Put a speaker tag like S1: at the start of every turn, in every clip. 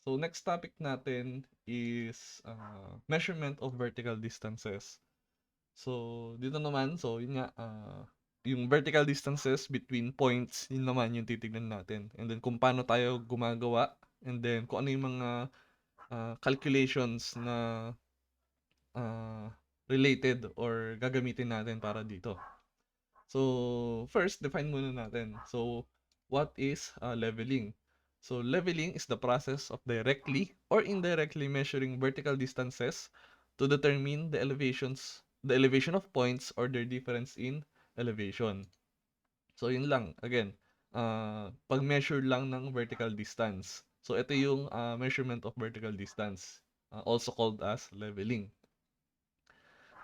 S1: So, next topic natin is measurement of vertical distances. So, dito naman, so yun nga, yung vertical distances between points, yun naman yung titignan natin. And then, kung paano tayo gumagawa, and then, kung ano yung mga calculations na uh, related or gagamitin natin para dito. So, first, define muna natin. So, what is leveling? So, leveling is the process of directly or indirectly measuring vertical distances to determine the elevation of points or their difference in elevation. So, yun lang. Again, pag-measure lang ng vertical distance. So, ito yung measurement of vertical distance, also called as leveling.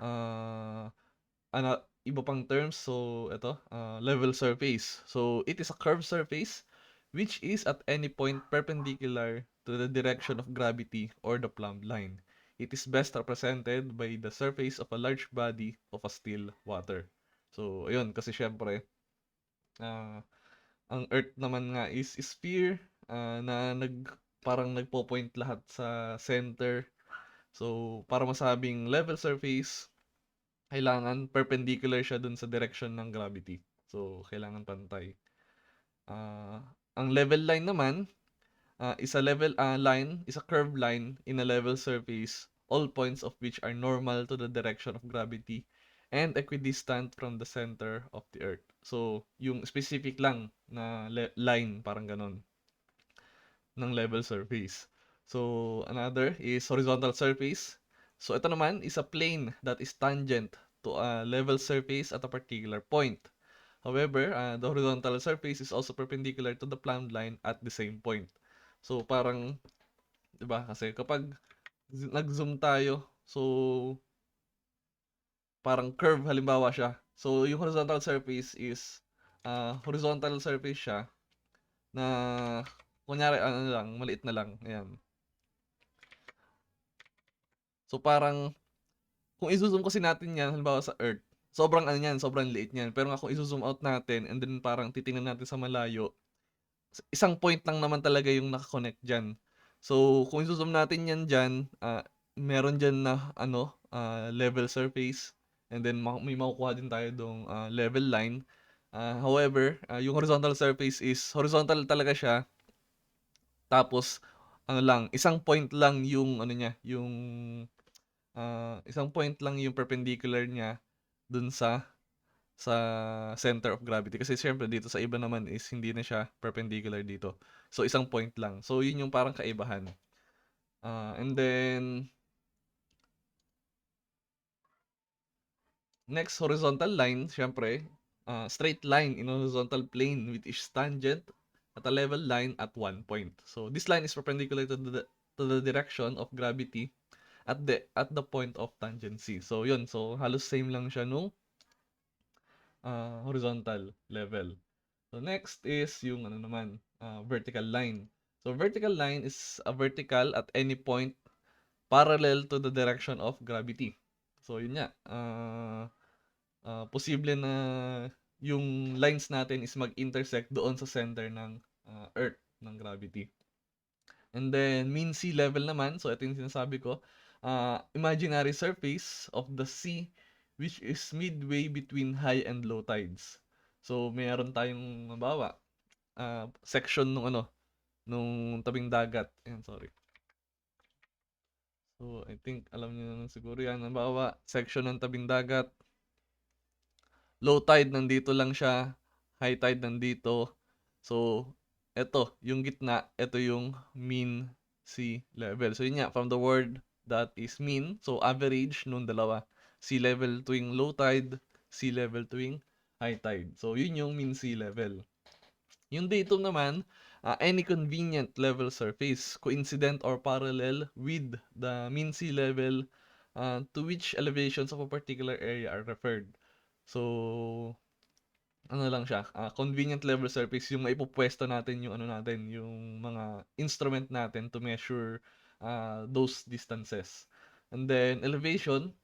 S1: Uh, Iba pang terms, so ito, level surface. So, it is a curved surface which is at any point perpendicular to the direction of gravity or the plumb line. It is best represented by the surface of a large body of a still water. So, ayun, kasi syempre, uh, ang Earth naman nga is sphere na parang nagpo-point lahat sa center. So, para masabing level surface, kailangan perpendicular siya dun sa direction ng gravity. So, kailangan pantay. Ah, ang level line naman is a curved line in a level surface, all points of which are normal to the direction of gravity and equidistant from the center of the earth. So, yung specific lang na line, parang ganon, ng level surface. So, another is horizontal surface. So, ito naman is a plane that is tangent to a level surface at a particular point. However, the horizontal surface is also perpendicular to the plumb line at the same point. So, parang, di ba, kasi kapag nag-zoom tayo, so, parang curve, halimbawa siya. So, yung horizontal surface is, horizontal surface siya na, kunyari, ano lang, maliit na lang. Ayan. So, parang, kung i-zoom kasi natin yan, halimbawa sa Earth, sobrang ano yan, sobrang liit niyan. Pero nga kung i-zoom out natin, and then parang titingnan natin sa malayo, isang point lang naman talaga yung nakakonect dyan. So, kung i-zoom natin yan dyan, meron dyan na level surface, and then may makukuha din tayo dong level line. However, yung horizontal surface is horizontal talaga siya, tapos ano lang, isang point lang yung ano niya, yung isang point lang yung perpendicular niya dun sa center of gravity. Kasi syempre dito sa iba naman is hindi na siya perpendicular dito. So isang point lang. So yun yung parang kaibahan. And then next, horizontal line, syempre, straight line in a horizontal plane with each tangent at a level line at one point. So this line is perpendicular to the direction of gravity at the point of tangency. So yun, so halos same lang siya nung horizontal level. So next is yung ano naman, vertical line. So vertical line is a vertical at any point parallel to the direction of gravity. So yun nga, posible na yung lines natin is mag-intersect doon sa center ng Earth, ng gravity. And then mean sea level naman, so ito yung sinasabi ko, imaginary surface of the sea which is midway between high and low tides. So mayroon tayong halimbawa, section nung tabing dagat. Ayan, sorry. So, I think alam niyo naman siguro yan. Halimbawa, section ng tabing dagat, low tide nandito lang siya, high tide nandito. So, eto, yung gitna, eto yung mean sea level. So, yun nga, from the word that is mean, so average nung dalawa. Sea level tuwing low tide, sea level tuwing high tide. So, yun yung mean sea level. Yung datum naman, any convenient level surface, coincident or parallel with the mean sea level to which elevations of a particular area are referred. So, ano lang siya, convenient level surface, yung maipupwesto natin yung ano natin, yung mga instrument natin to measure those distances. And then, elevation.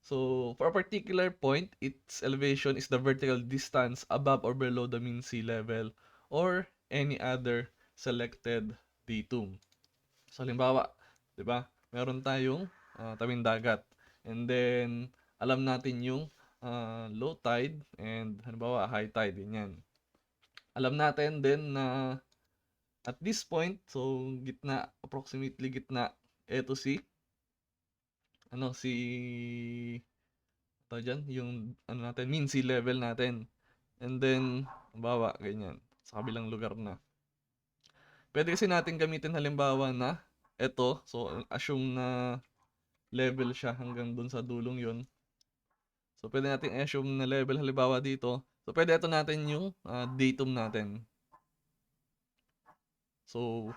S1: So, for a particular point, its elevation is the vertical distance above or below the mean sea level or any other selected datum. So halimbawa, 'di ba? Meron tayong tabing dagat. And then alam natin yung low tide and halimbawa high tide, ganyan. Alam natin din na at this point, so gitna, approximately gitna, eto si si diyan, yung natin, mean sea level natin. And then halimbawa ganyan, sa kabilang lugar na. Pwede kasi natin gamitin halimbawa na eto, so assume na level siya hanggang dun sa dulong yun. So pwede natin assume na level halimbawa dito. So pwede ito natin yung datum natin. So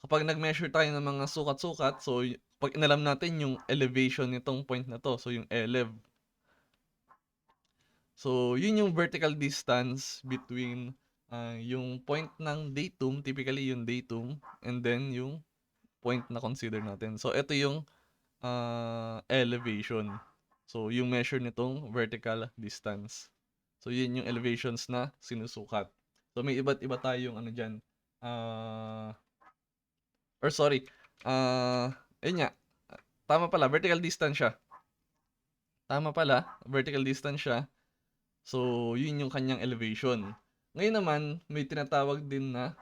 S1: kapag nag-measure tayo ng mga sukat-sukat, so pag inalam natin yung elevation nitong point na to, so yung elev. So yun yung vertical distance between yung point ng datum, typically yung datum, and then yung point na consider natin. So ito yung elevation. So yung measure nitong vertical distance. So yun yung elevations na sinusukat. So may iba't iba tayong diyan. Or sorry. Ayun nga. Tama pala, vertical distance siya. Tama pala, vertical distance siya. So yun yung kanyang elevation. Ngayon naman, may tinatawag din na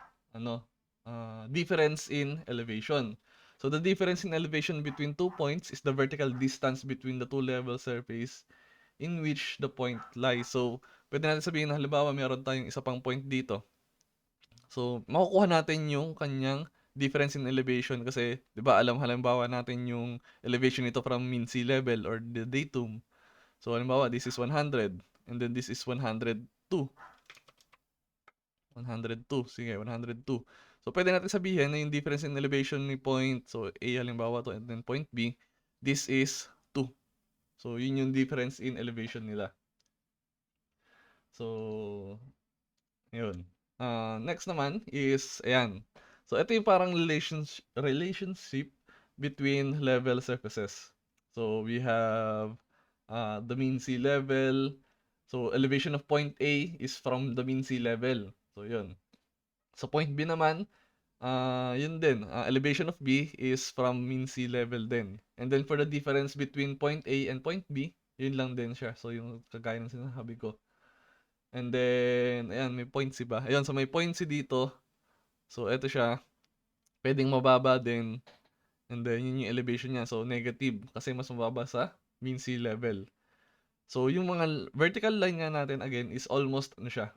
S1: difference in elevation. So the difference in elevation between 2 points is the vertical distance between the two level surface in which the point lies. So pwede natin sabihin na halimbawa meron tayong isa pang point dito. So makukuha natin yung kanyang difference in elevation kasi 'di ba alam halimbawa natin yung elevation nito from mean sea level or the datum. So halimbawa this is 100 and then this is 102. 102. Sige, 102. So, pwede natin sabihin na yung difference in elevation ni point, so A halimbawa to, and then point B, this is 2. So, yun yung difference in elevation nila. So, yun. Next naman is, ayan. So, ito yung parang relationship between level surfaces. So, we have the mean sea level. So, elevation of point A is from the mean sea level. So, yun. Sa point B naman, yun din, elevation of B is from mean sea level din. And then for the difference between point A and point B, yun lang din siya. So yung kagaya ng sinasabi ko. And then, ayan, may point C ba? Ayun, so may point C dito. So eto siya, pwedeng mababa din. And then yun yung elevation niya. So negative kasi mas mababa sa mean sea level. So yung mga vertical line nga natin again is almost siya.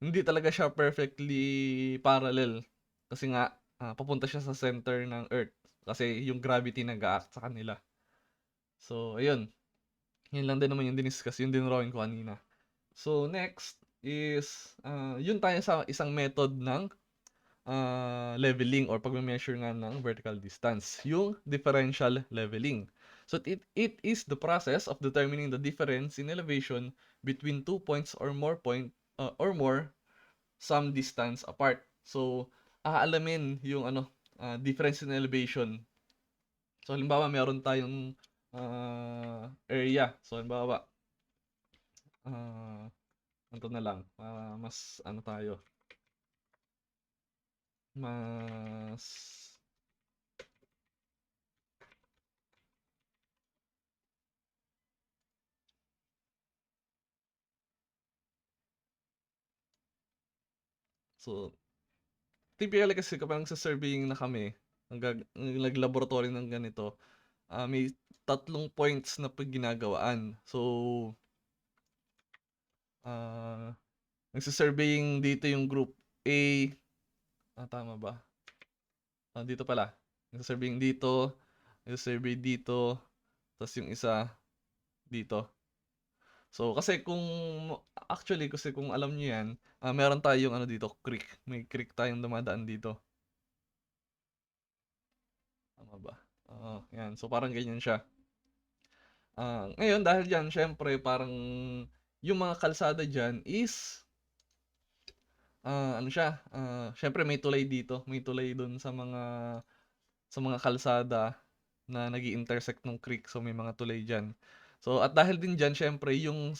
S1: Hindi talaga siya perfectly parallel kasi nga papunta siya sa center ng Earth kasi yung gravity nag-a-act sa kanila. So ayun, yun lang din naman yung diniscuss, yung dinrawing ko kanina. So next is yun tayo sa isang method ng leveling or pagme-measure nga ng vertical distance, yung differential leveling. So it is the process of determining the difference in elevation between 2 points or more some distance apart. So, aalamin yung difference in elevation. So, halimbawa, meron tayong area. So, halimbawa, ito na lang. Mas, tayo. Mas, so, typically kasi kapag sa surveying na kami, nag-laboratory ng ganito, may 3 points na ginagawaan. So, nagsisurveying dito yung group A. Tama ba? Dito pala. Nagsisurveying dito. Nagsisurvey dito. Tapos yung isa dito. So, kasi kung alam nyo yan, meron tayong dito, creek. May creek tayong dumadaan dito. Tama ba? Yan. So, parang ganyan siya. Ngayon, dahil dyan, syempre, parang yung mga kalsada dyan is syempre may tulay dito, may tulay doon sa mga kalsada na nag-i-intersect ng creek, so may mga tulay diyan. So at dahil din diyan syempre yung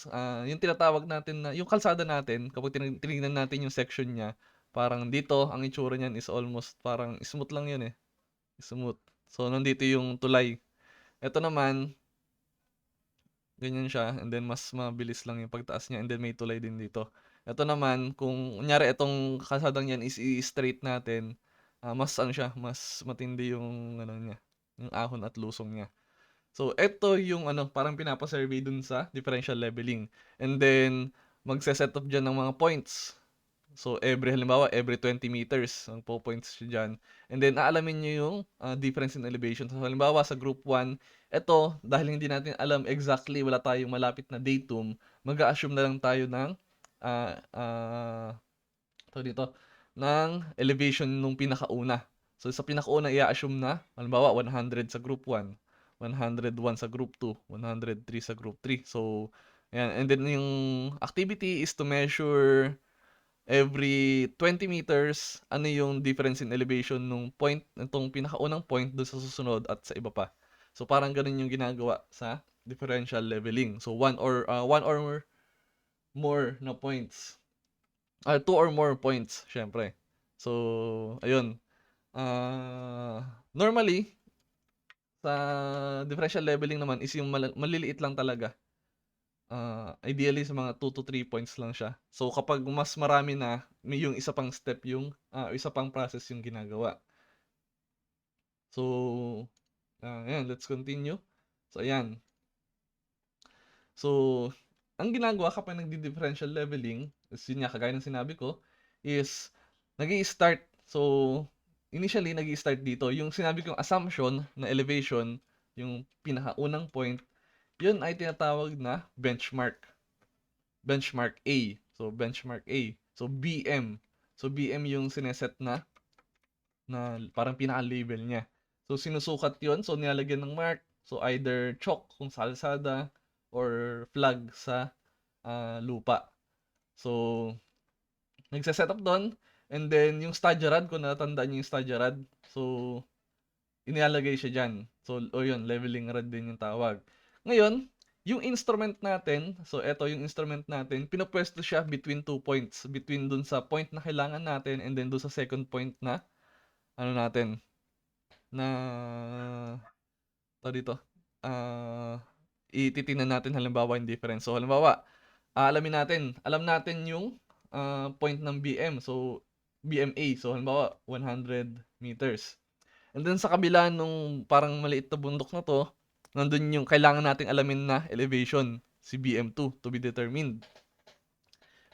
S1: tinatawag natin na yung kalsada natin kapag tinignan natin yung section niya, Parang dito, ang itsura niyan is almost parang smooth lang yun eh. Smooth. So, nandito yung tulay. Ito naman, ganyan siya, and then mas mabilis lang yung pagtaas niya, and then may tulay din dito. Ito naman, kung kunyari itong kalsadang yan is i-straight natin, mas ano siya, mas matindi yung ano niya, yung ahon at lusong niya. So, ito yung ano, parang pinapa-survey dun sa differential leveling. And then, magse-set up dyan ng mga points. So, halimbawa, every 20 meters, ang po-points siya dyan. And then, aalamin nyo yung difference in elevation. So, halimbawa, sa group 1, ito, dahil hindi natin alam exactly, wala tayong malapit na datum, mag-a-assume na lang tayo ng, dito, ng elevation nung pinakauna. So, sa pinakauna, i-assume na, halimbawa, 100 sa group 1, 101 sa group 2, 103 sa group 3. So, ayan. And then, yung activity is to measure every 20 meters, ano yung difference in elevation nung point, itong pinakaunang point doon sa susunod at sa iba pa. So, parang ganun yung ginagawa sa differential leveling. So, one or more na points. Two or more points, syempre. So, ayun. Normally, sa differential leveling naman is yung maliliit lang talaga. Ideally sa mga 2 to 3 points lang siya. So kapag mas marami na, may yung isa pang step yung isa pang process yung ginagawa. So ayan, let's continue. So ayan. So ang ginagawa kapag nagdi-differential leveling, is yun nga kagaya ng sinabi ko, is nag-i-start. So initially nag-i-start dito yung sinabi kong assumption na elevation, yung pinakaunang point, yun ay tinatawag na benchmark. Benchmark A. So, benchmark A. So, BM. So, BM yung sineset na parang pinaka-label niya. So, sinusukat yon. So, nilalagyan ng mark. So, either chalk kung sa kalsada or flag sa lupa. So, nagse-set up doon. And then, yung stadyarad, kung natandaan niyo yung stadyarad. So, inilalagay siya dyan. So, yun, leveling rod din yung tawag. Ngayon, yung instrument natin, so eto yung instrument natin, pinapwesto siya between 2 points. Between dun sa point na kailangan natin and then dun sa second point na, ano natin, na, dito, ititingnan natin halimbawa yung difference. So, halimbawa, alam natin yung point ng BM. So, BMA. So, halimbawa, 100 meters. And then sa kabila nung parang maliit na bundok na to, nandun yung kailangan nating alamin na elevation, si BM2 to be determined.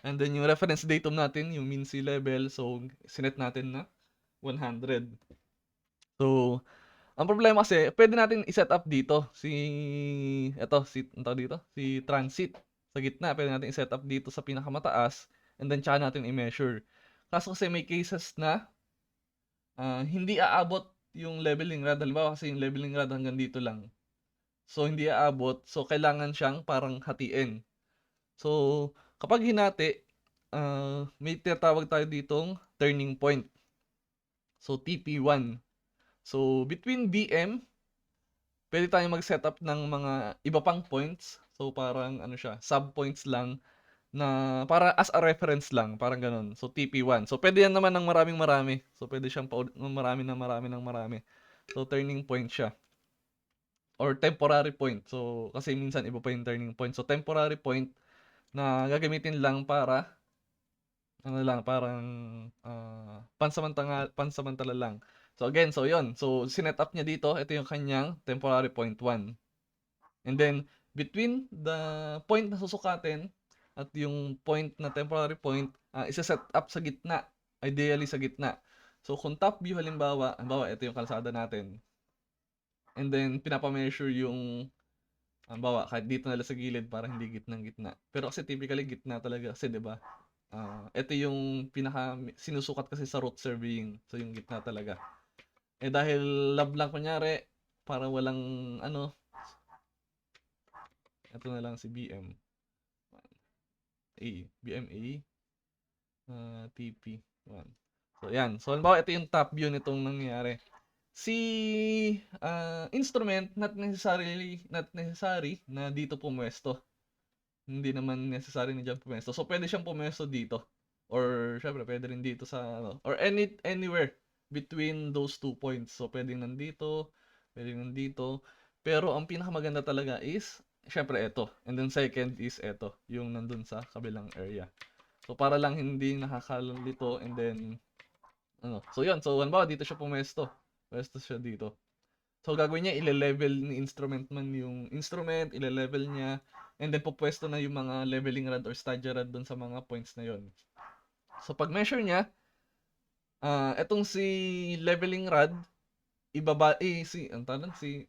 S1: And then yung reference datum natin, yung mean sea level, so sinet natin na 100. So, ang problema kasi, pwede natin i-set up dito si transit sa gitna. Pwede natin i-set up dito sa pinakamataas and then tsaka natin i-measure. Kaso kasi may cases na hindi aabot yung leveling rod. Halimbawa kasi yung leveling rod hanggang dito lang. So, hindi aabot. So, kailangan siyang parang hatiin. So, kapag hinati, may tinatawag tayo ditong turning point. So, TP1. So, between BM, pwede tayong mag-set up ng mga iba pang points. So, parang ano siya, sub-points lang na para as a reference lang, parang ganun. So, TP1. So, pwede yan naman ng maraming-marami. So, pwede siyang marami. So, turning point siya. Or temporary point. So, kasi minsan iba pa yung turning point. So, temporary point na gagamitin lang para ano lang, parang pansamantala lang. So, again, so yon. So, sinet up niya dito. Ito yung kanyang temporary point 1. And then, between the point na susukatin at yung point na temporary point, isa-set up sa gitna. Ideally sa gitna. So, kung top view halimbawa, ito yung kalsada natin. And then, pinapameasure yung, halimbawa, kahit dito na lang sa gilid para hindi gitnang-gitna. Pero kasi typically gitna talaga kasi 'di ba? Ito yung pinaka sinusukat kasi sa route surveying. So, yung gitna talaga. Eh dahil lab lang kunyari, para walang ano, ito na lang si BM. BMA, TP. 1. So, yan. So, halimbawa, ito yung top view nitong nangyari. Si instrument, not necessary na dito pumwesto. Hindi naman necessary na dyan pumwesto. So, pwede siyang pumwesto dito. Or syempre pwede rin dito sa ano, or anywhere between those 2 points. So pwedeng nandito, pwedeng nandito. Pero ang pinakamaganda talaga is syempre ito. And then second is ito, yung nandun sa kabilang area. So para lang hindi nakakalito and then ano. So yun, so halimbawa dito siya pumesto. Pumesto siya dito. So gagawin niya, ile-level ni instrument man yung instrument, ile-level niya, and then pupwesto na yung mga leveling rod or stadia rod doon sa mga points na yon. So pag measure niya, etong si leveling rod, ang tanong, si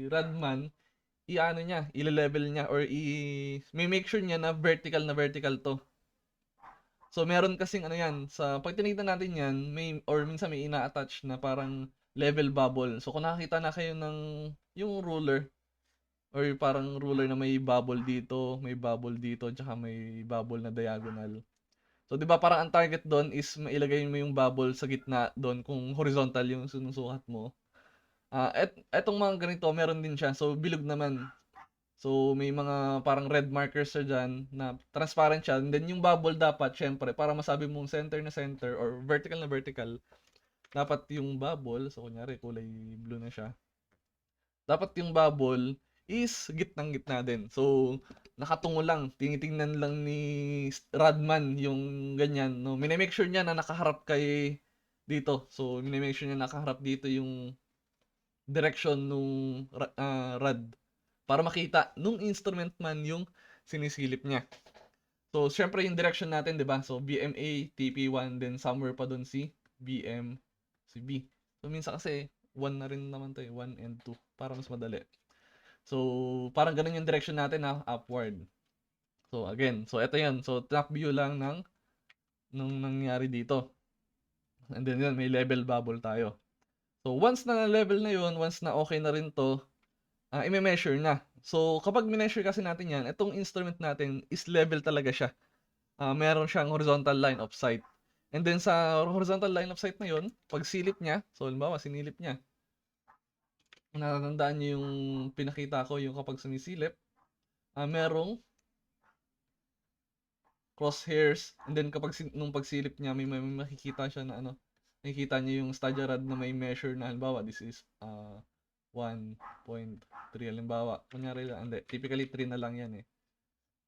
S1: Radman, i-ano niya, ile-level niya, or may make sure niya na vertical to. So meron kasing ano yan, pag tinignan natin yan, minsan may ina-attach na parang level bubble. So kung nakakita na kayo ng yung ruler, or parang ruler na may bubble dito, tsaka may bubble na diagonal. So 'di ba parang ang target doon is mailagay mo yung bubble sa gitna doon kung horizontal yung sinusukat mo. Etong mga ganito meron din siya. So bilog naman. So may mga parang red markers siya diyan na transparent siya. And then yung bubble dapat syempre para masabi mong center na center or vertical na vertical, dapat yung bubble, so kunyari kulay blue na siya. Dapat yung bubble is gitnang-gitna din. So nakatungo lang, tinitingnan lang ni Radman yung ganyan, no. Mini-make sure niya na nakaharap kay dito. So mini-make sure niya nakaharap dito yung direction nung rod para makita nung instrument man yung sinisilip niya. So syempre yung direction natin, 'di ba? So BMA, TP1, then somewhere pa doon si BM, si B. So minsan kasi 1 na rin naman 'to eh, 1 and 2 para mas madali. So parang ganun yung direction natin na upward. So again, so ito 'yan. So top view lang nung nangyari dito. And then yun, may level bubble tayo. So once na level na yun, once na okay na rin 'to, i-measure na. So kapag mineasure kasi natin 'yan, itong instrument natin is level talaga siya. Meron siyang horizontal line of sight. And then sa horizontal line of sight na yun, pag silip niya, so halimbawa sinilip niya, natatandaan niyo yung pinakita ko, yung kapag sumisilip, merong crosshairs, and then kapag nung pagsilip niya, may makikita siya na ano, nakikita niyo yung stadia rod na may measure na halimbawa, this is 1.3 halimbawa. Kunyari lang, hindi, typically 3 na lang yan eh.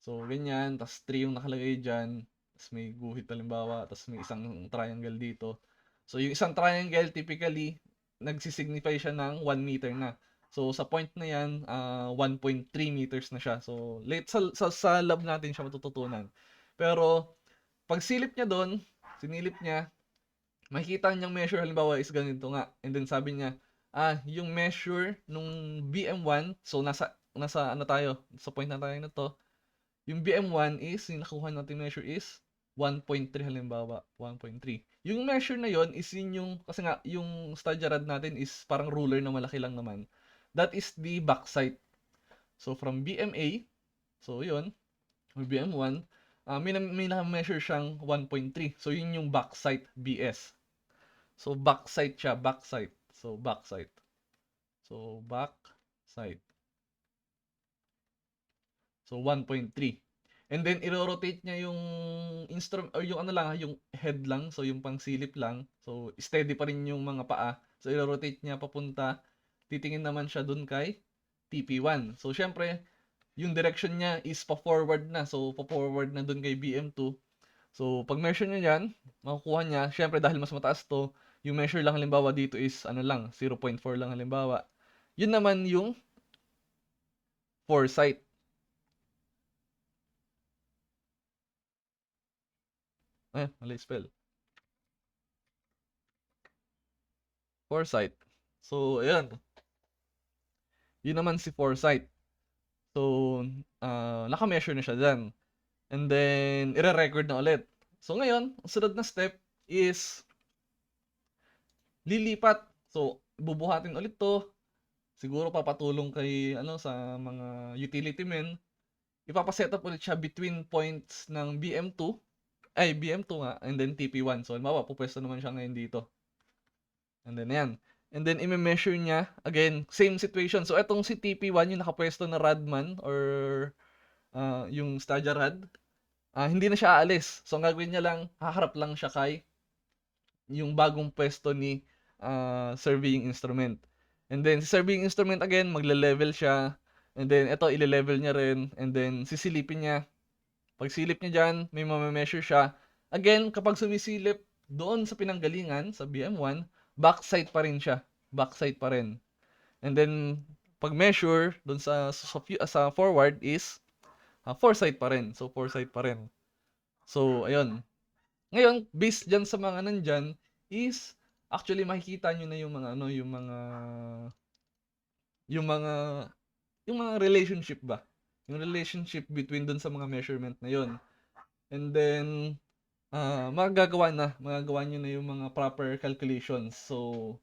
S1: So, ganyan, tas 3 yung nakalagay dyan, tas may guhit halimbawa, tas may isang triangle dito. So, yung isang triangle, typically, nagsisignify siya ng 1 meter na. So, sa point na yan, 1.3 meters na siya. So, late sa lab natin siya matututunan. Pero, pag silip niya doon, sinilip niya, makikita niyang measure halimbawa is ganito nga. And then sabi niya, yung measure nung BM1, so nasa ano tayo, sa point na tayo na to, yung BM1 is, yung nakuha natin measure is 1.3 halimbawa, 1.3. Yung measure na yon is yung, kasi nga, yung stadia rod natin is parang ruler na malaki lang naman. That is the back sight. So, from BMA, so yun, or BM1, may na-measure siyang 1.3. So, yun yung back sight, BS. So, back sight siya, back sight. So, back sight. So, back sight. So, 1.3. And then, i-rotate niya yung instrument, or yung ano lang, yung head lang. So, yung pangsilip lang. So, steady pa rin yung mga paa. So, i-rotate niya papunta. Titingin naman siya dun kay TP1. So, syempre, yung direction niya is pa-forward na. So, pa-forward na dun kay BM2. So, pag measure niya yan, makukuha niya, syempre dahil mas mataas to, yung measure lang halimbawa dito is ano lang, 0.4 lang halimbawa. Yun naman yung foresight. Mali spell. Foresight. So, ayan. Yun naman si foresight. So, naka-measure na siya dyan. And then, ire-record na ulit. So, ngayon, ang sunod na step is lilipat. So, bubuhatin ulit to. Siguro papatulong kay sa mga utility men. Ipapaset up ulit siya between points ng BM2. BM2 nga, and then TP1. So, halimbawa, pupwesto naman siya ngayon dito. And then, yan. And then, i-measure niya. Again, same situation. So, etong si TP1, yung nakapwesto na Radman or yung stadia rod. hindi na siya aalis. So, ang gagawin niya lang, haharap lang siya kay yung bagong pwesto ni surveying instrument. And then, si surveying instrument again, magle-level siya. And then, ito, ile-level niya rin. And then, sisilipin niya. Pag silip niya dyan, may measure siya. Again, kapag sumisilip doon sa pinanggalingan, sa BM1, backside pa rin siya. Backside pa rin. And then, pag measure doon sa forward is foresight pa rin. So, foresight pa rin. So, ayun. Ngayon, based dyan sa mga nandyan, is actually makikita nyo na yung mga ano, yung mga, yung mga relationship ba? Yung relationship between dun sa mga measurement na yun. And then, magagawa nyo na yung mga proper calculations. So,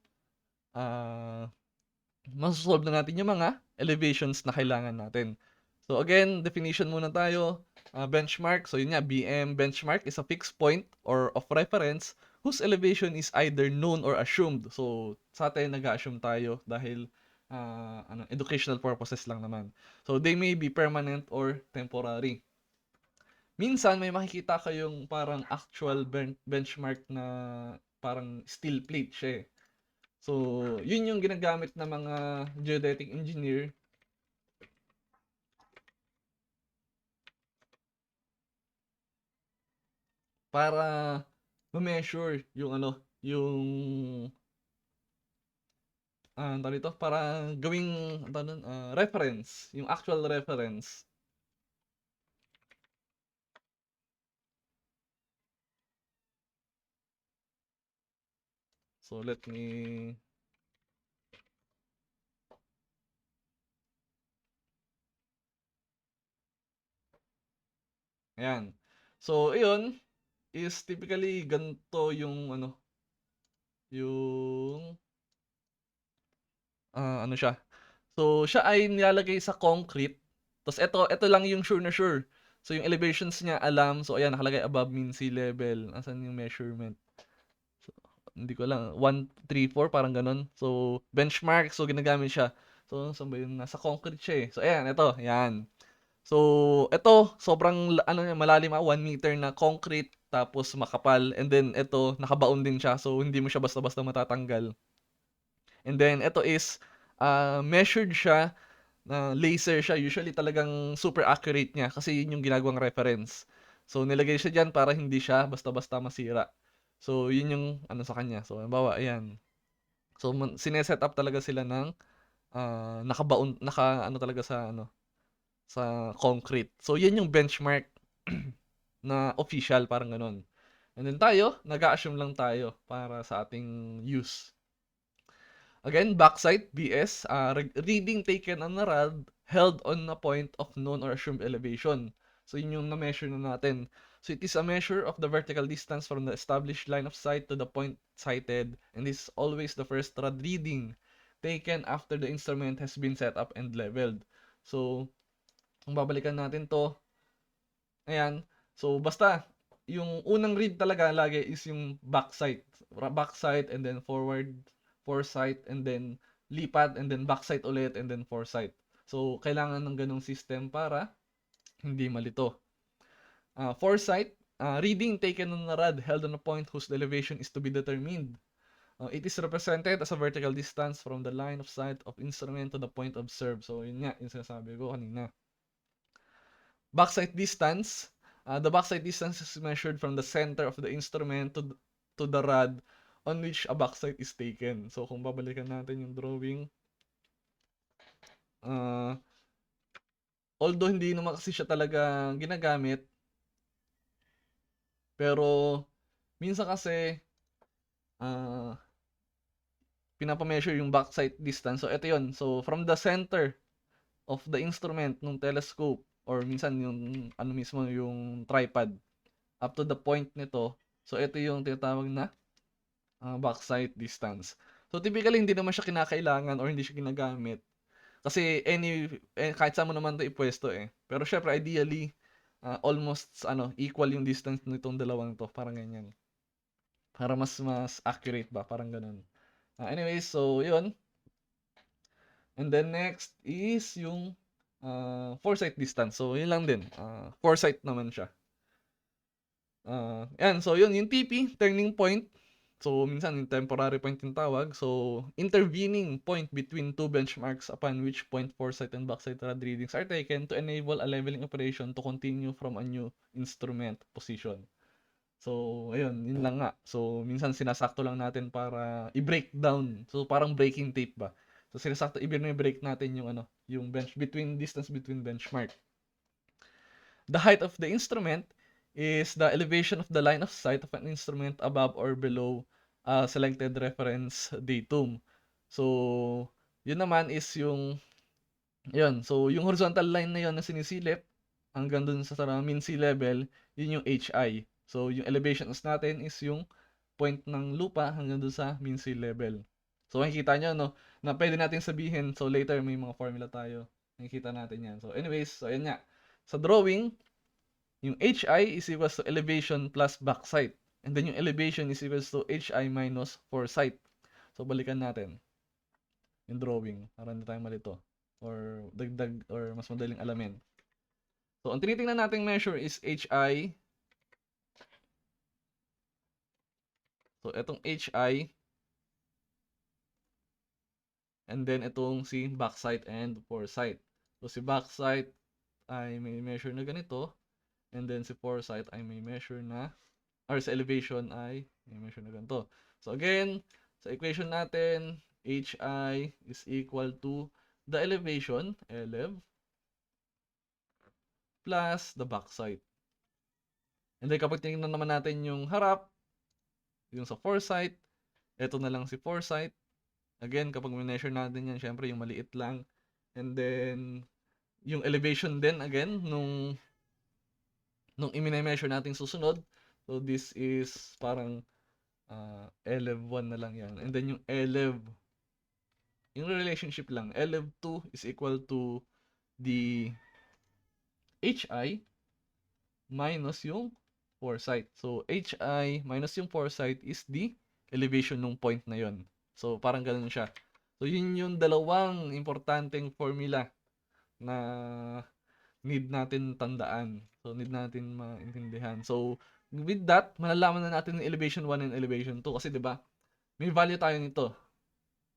S1: masosolve na natin yung mga elevations na kailangan natin. So again, definition muna tayo. Benchmark. So yun nga, BM benchmark is a fixed point or of reference whose elevation is either known or assumed. So sa atin, nag-assume tayo dahil educational purposes lang naman. So they may be permanent or temporary. Minsan may makikita kayong parang actual benchmark na parang steel plate siya eh. So, yun yung ginagamit ng mga geodetic engineer para ma-measure yung yung ano dito, para gawing reference, yung actual reference. So, let me ayan. So, ayun is typically ganito yung yung ano siya. So, siya ay nilalagay sa concrete. Tapos ito lang yung sure na sure. So, yung elevations niya alam. So, ayan, nakalagay above mean sea level. Asan yung measurement? So, hindi ko lang. 1, 3, 4, parang ganun. So, benchmark. So, ginagamit siya. So, saan ba yun? Nasa concrete siya eh. So, ayan, ito. Ayan. So, ito, sobrang, malalim 1 meter na concrete. Tapos, makapal. And then, ito, nakabaon din siya. So, hindi mo siya basta-basta matatanggal. And then, ito is, measured siya laser siya. Usually talagang super accurate niya kasi yun yung ginagawang reference. So, nilagay siya dyan para hindi siya basta-basta masira. So, yun yung sa kanya. So, halimbawa, ayan. So, sineset up talaga sila ng nakabaon, talaga sa concrete. So, yan yung benchmark na official, parang ganun. And then tayo, nag-a-assume lang tayo para sa ating use. Again, backside, BS, reading taken on a rod held on a point of known or assumed elevation. So, yun yung na-measure na natin. So, it is a measure of the vertical distance from the established line of sight to the point sighted, and this is always the first rod reading taken after the instrument has been set up and leveled. So, kung babalikan natin to, ayan. So, basta, yung unang read talaga lagi is yung backside. Backside and then forward, foresight, and then lipat, and then backside ulit, and then foresight. So, kailangan ng ganong system para hindi malito. Foresight, reading taken on a rod held on a point whose elevation is to be determined. It is represented as a vertical distance from the line of sight of instrument to the point observed. So, yun nga, yung sinasabi ko kanina. Backside distance. The backside distance is measured from the center of the instrument to the rod on which a backside is taken. So, kung babalikan natin yung drawing, although hindi naman kasi siya talaga ginagamit, pero minsan kasi pinapameasure yung backside distance. So, ito yun. So, from the center of the instrument nung telescope or minsan yung mismo yung tripod up to the point nito. So, ito yung tinatawag na backside distance. So, typically, hindi naman siya kinakailangan or hindi siya ginagamit. Kasi kahit saan mo naman ito ipwesto eh. Pero syempre, ideally, almost equal yung distance nitong dalawang to. Parang ganyan. Para mas accurate ba? Parang ganun. Anyways, so yun. And then next is yung foresight distance. So, yun lang din. Foresight naman siya. Yan. So, yun, yung TP, turning point. So, minsan, yung temporary point yung tawag. So, intervening point between two benchmarks upon which point foresight and backside rod readings are taken to enable a leveling operation to continue from a new instrument position. So, ayun, yun lang nga. So, minsan sinasakto lang natin para i-break down. So, parang breaking tape ba? So, sinasakto, i-break natin yung ano, yung distance between benchmark. The height of the instrument is the elevation of the line of sight of an instrument above or below selected reference datum. So, yun naman is yun. So, yung horizontal line na yun na sinisilip hanggang dun sa mean sea level, yun yung HI. So, yung elevations natin is yung point ng lupa hanggang dun sa mean sea level. So, makikita nyo, no, na pwede natin sabihin. So, later may mga formula tayo. Makikita natin yan. So, anyways, so ayan nga. Sa drawing, yung HI is equals to elevation plus backsight. And then yung elevation is equals to HI minus foresight. So, balikan natin yung drawing para hindi tayo malito or dagdag or mas madaling alamin. So, ang tinitingnan nating measure is HI. So, itong HI and then itong si backsight and foresight. So, si backsight ay may measure na ganito and then si foresight ay may measure na or sa elevation ay may measure na ganito. So, again, sa equation natin, HI is equal to the elevation, elev, plus the backsight. And then kapag tingnan naman natin yung harap, yung sa foresight, ito na lang si foresight. Again, kapag measure natin yan, syempre yung maliit lang. And then, yung elevation din, again, nung i-measure natin susunod. So, this is parang elev 1 na lang yan. And then, yung elev, yung relationship lang, elev 2 is equal to the HI minus yung foresight. So, HI minus yung foresight is the elevation ng point na yon. So, parang ganun siya. So, yun yung dalawang importanteng formula na need natin tandaan. So, need natin maintindihan. So, with that, malalaman na natin yung elevation 1 and elevation 2. Kasi, di ba, may value tayo nito.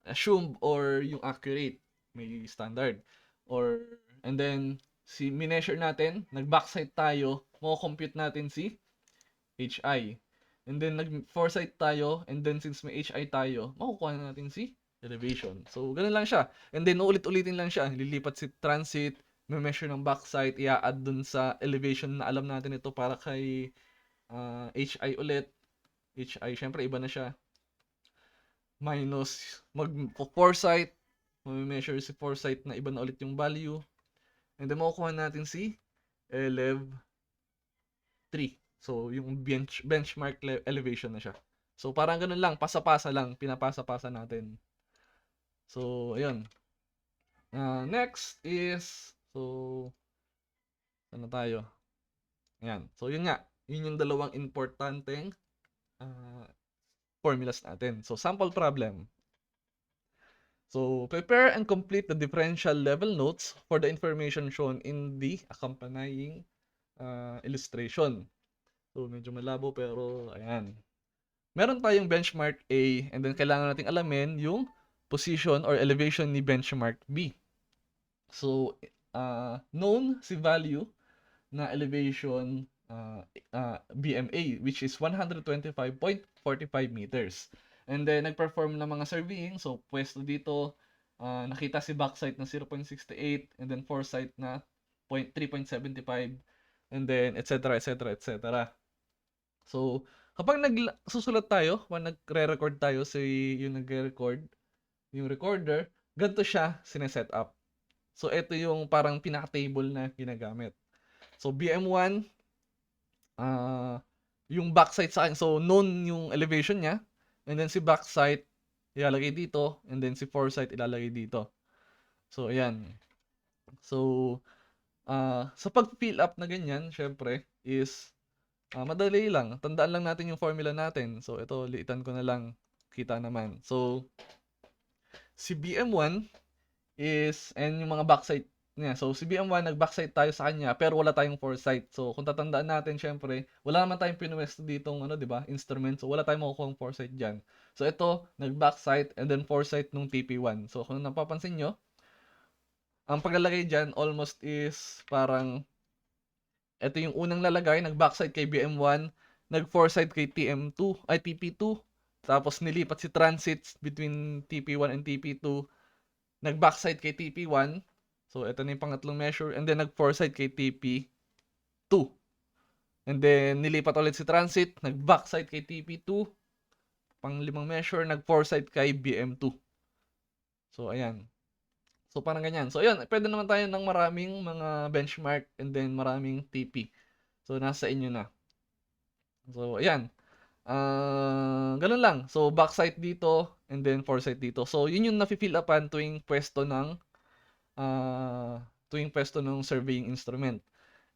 S1: Assumed or yung accurate. May standard. Or, and then, mineasure natin, nag-backsight tayo, compute natin si HI. And then, nag-foresight tayo, and then since may HI tayo, makukuha na natin si elevation. So, ganun lang siya. And then, ulit-ulitin lang siya. Lilipat si transit, may measure ng backsight, i-add dun sa elevation na alam natin ito para kay HI ulit. HI, syempre, iba na siya. Minus, mag-foresight, may measure si foresight na iba na ulit yung value. And then, makukuha natin si elev 3. So, yung benchmark elevation na siya. So, parang ganun lang, pasa-pasa lang, pinapasa-pasa natin. So, ayun. Next is, so, ano tayo? Ayan. So, yun nga. Yun yung dalawang importanteng formulas natin. So, sample problem. So, prepare and complete the differential level notes for the information shown in the accompanying illustration. So, medyo malabo pero ayan. Meron tayong benchmark A and then kailangan nating alamin yung position or elevation ni benchmark B. So, known si value na elevation BMA which is 125.45 meters. And then, nag-perform ng mga surveying. So, pwesto dito, nakita si backsight na 0.68 and then foresight na 3.75 and then etc. etc. etc. So, kapag nagsusulat tayo, kapag nagre-record tayo, yung nagre-record, yung recorder, ganito siya sineset up. So, ito yung parang pinaka-table na ginagamit. So, BM1, yung backsight sa akin, so, known yung elevation niya, and then si backsight, ilalagay dito, and then si foresight, ilalagay dito. So, ayan. So, sa pag-fill up na ganyan, syempre, is, madali lang. Tandaan lang natin yung formula natin. So, ito, liitan ko na lang. Kita naman. So, si BM1 is, and yung mga backsight So si BM1 nag-backside tayo sa kanya pero wala tayong foresight. So kung tatandaan natin syempre, wala naman tayong pinwesto ditong ano, 'di ba? Instrument. So wala tayong makukuhang foresight diyan. So ito, nag-backside and then foresight nung TP1. So kung napapansin nyo, ang paglalagay diyan almost is parang ito yung unang lalagay, nag-backside kay BM1, nag-foresight kay TM2, ay TP2, tapos nilipat si transits between TP1 and TP2, nag-backside kay TP1, so ito na yung pangatlong measure, and then nag-foresight kay TP2. And then nilipat ulit si transit, nag-backside kay TP2, pang-limang measure, nag-foresight kay BM2. So ayan. So parang ganyan. So ayan, pwede naman tayo ng maraming mga benchmark and then maraming TP. So nasa inyo na. So ayan. Ganun lang. So backside dito and then foresight dito. So yun yung nafi-fill upan tuwing pwesto ng surveying instrument.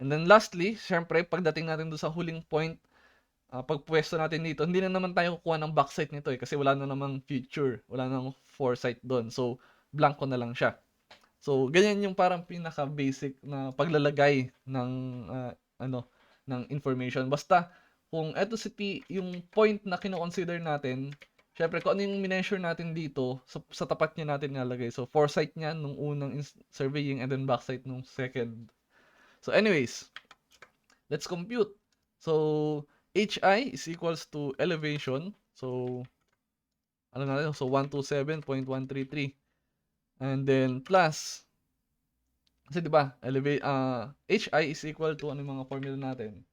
S1: And then lastly, syempre pagdating natin doon sa huling point, pag pwesto natin dito, hindi na naman tayo kukuha ng backside nito kasi wala na namang future, wala nang foresight doon. So blanco na lang siya. So ganyan yung parang pinaka-basic na paglalagay ng ano ng information. Basta kung eto yung point na kino-consider natin, syempre kung ano yung mineasure natin dito, sa tapat niya natin nalagay. So foresight niya nung unang surveying and then backside nung second. So anyways, let's compute. So HI is equals to elevation. So ano natin? So 127.133. And then plus, kasi 'di ba, HI is equal to ano yung mga formula natin?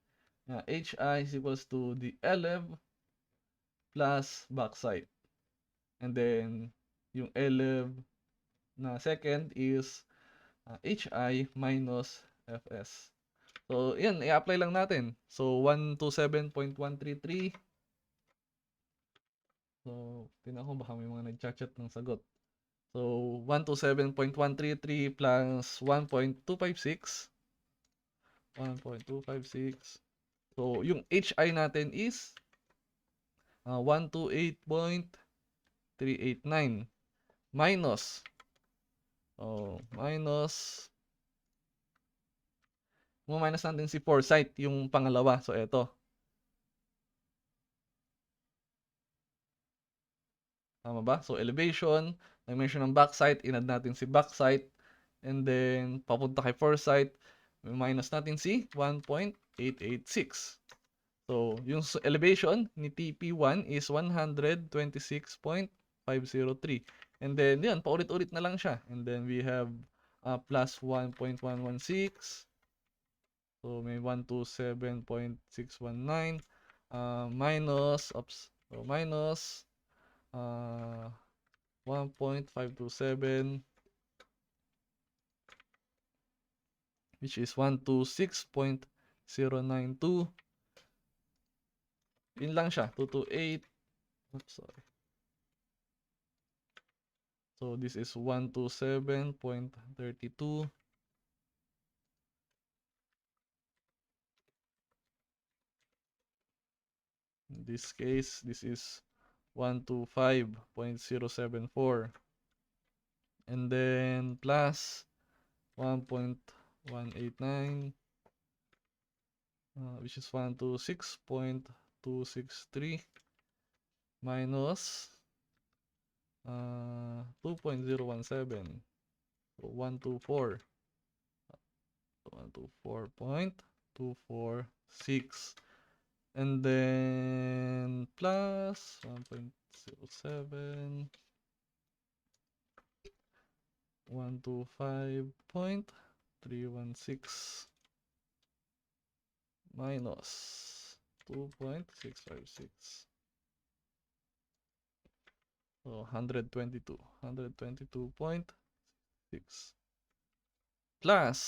S1: HI is equals to the elev plus backside. And then yung elev na second is HI minus FS. So, yan, i-apply lang natin. So, 127.133. So, tingnan ko baka may mga nag-chat ng sagot. So, 127.133 plus 1.256. 1.256. So, yung HI natin is 128.389 minus minus natin si foresight yung pangalawa. So, eto. Tama ba? So, elevation, nag-mention ng backside, inad natin si backside, and then, papunta kay foresight, minus natin si 1.886. So, yung elevation ni TP1 is 126.503. And then, yan, paulit-ulit na lang siya. And then, we have plus 1.116. So, may 127.619. Minus 1.527, which is 126.092. Yun lang siya, 228. Oops, sorry. So this is 127.32. In this case, this is 125.074. And then plus 1.189, which is 126.263 minus 2.017. So 124.246. And then plus 1.07, 125.316 minus 2.656. So 122.6 plus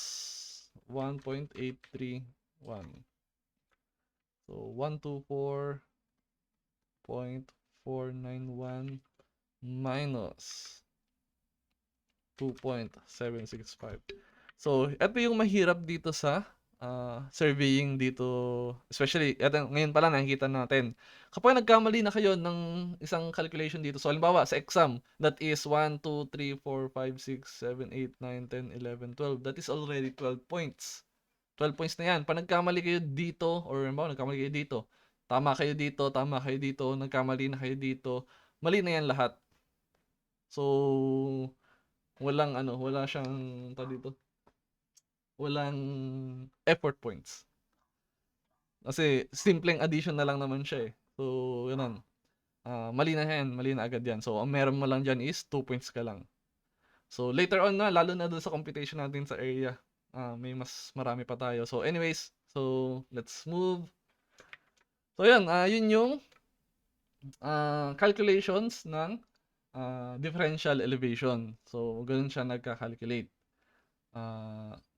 S1: 1.831. So 124.491 minus 2.765. So ito yung mahirap dito sa surveying dito, especially eto ngayon pa lang nakikita natin. Kapag nagkamali na kayo ng isang calculation dito, so halimbawa sa exam, that is 1, 2, 3, 4, 5, 6, 7, 8, 9, 10, 11, 12. That is already 12 points. 12 points na yan. Pag nagkamali kayo dito, or halimbawa nagkamali kayo dito, tama kayo dito, nagkamali na kayo dito, mali na yan lahat. So, wala siyang, tawag dito, walang effort points. Kasi simpleng addition na lang naman siya eh. So, ganun. Mali na yan, mali na agad yan. So, ang meron mo lang dyan is 2 points ka lang. So, later on na, lalo na dun sa computation natin sa area, may mas marami pa tayo. So, anyways, so, let's move. So, yun yung calculations ng differential elevation. So, ganun siya nagka-calculate.